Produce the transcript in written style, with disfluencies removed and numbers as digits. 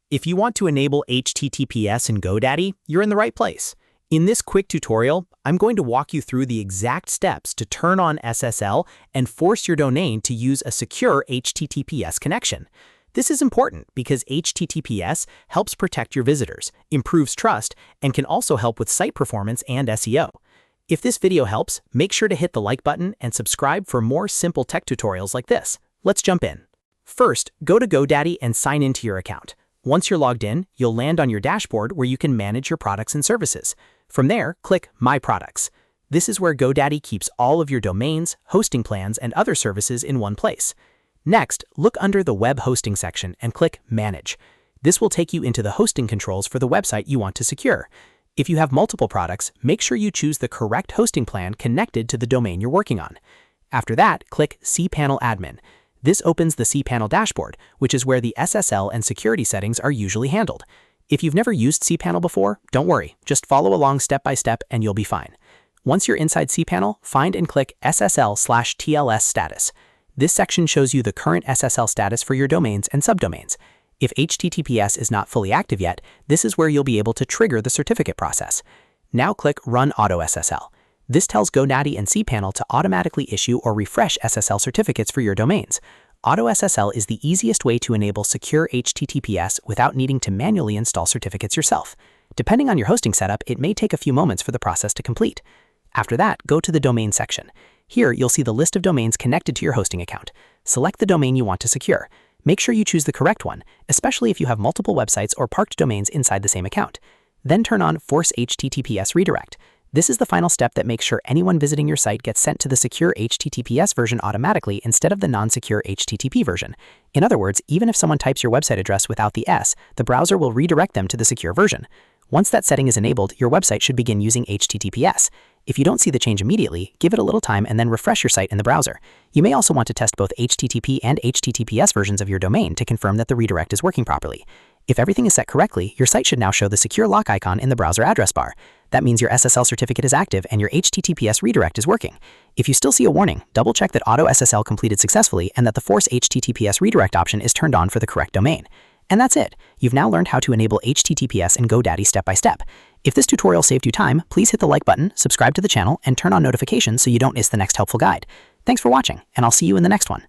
If you want to enable HTTPS in GoDaddy, you're in the right place. In this quick tutorial, I'm going to walk you through the exact steps to turn on SSL and force your domain to use a secure HTTPS connection. This is important because HTTPS helps protect your visitors, improves trust, and can also help with site performance and SEO. If this video helps, make sure to hit the like button and subscribe for more simple tech tutorials like this. Let's jump in. First, go to GoDaddy and sign into your account. Once you're logged in, you'll land on your dashboard where you can manage your products and services. From there, click My Products. This is where GoDaddy keeps all of your domains, hosting plans, and other services in one place. Next, look under the Web Hosting section and click Manage. This will take you into the hosting controls for the website you want to secure. If you have multiple products, make sure you choose the correct hosting plan connected to the domain you're working on. After that, click cPanel Admin. This opens the cPanel dashboard, which is where the SSL and security settings are usually handled. If you've never used cPanel before, don't worry, just follow along step by step and you'll be fine. Once you're inside cPanel, find and click SSL/TLS Status. This section shows you the current SSL status for your domains and subdomains. If HTTPS is not fully active yet, this is where you'll be able to trigger the certificate process. Now click Run AutoSSL. This tells GoDaddy and cPanel to automatically issue or refresh SSL certificates for your domains. AutoSSL is the easiest way to enable secure HTTPS without needing to manually install certificates yourself. Depending on your hosting setup, it may take a few moments for the process to complete. After that, go to the Domain section. Here, you'll see the list of domains connected to your hosting account. Select the domain you want to secure. Make sure you choose the correct one, especially if you have multiple websites or parked domains inside the same account. Then turn on Force HTTPS Redirect. This is the final step that makes sure anyone visiting your site gets sent to the secure HTTPS version automatically instead of the non-secure HTTP version. In other words, even if someone types your website address without the S, the browser will redirect them to the secure version. Once that setting is enabled, your website should begin using HTTPS. If you don't see the change immediately, give it a little time and then refresh your site in the browser. You may also want to test both HTTP and HTTPS versions of your domain to confirm that the redirect is working properly. If everything is set correctly, your site should now show the secure lock icon in the browser address bar. That means your SSL certificate is active and your HTTPS redirect is working. If you still see a warning, double check that AutoSSL completed successfully and that the Force HTTPS redirect option is turned on for the correct domain. And that's it. You've now learned how to enable HTTPS in GoDaddy step by step. If this tutorial saved you time, please hit the like button, subscribe to the channel, and turn on notifications so you don't miss the next helpful guide. Thanks for watching, and I'll see you in the next one.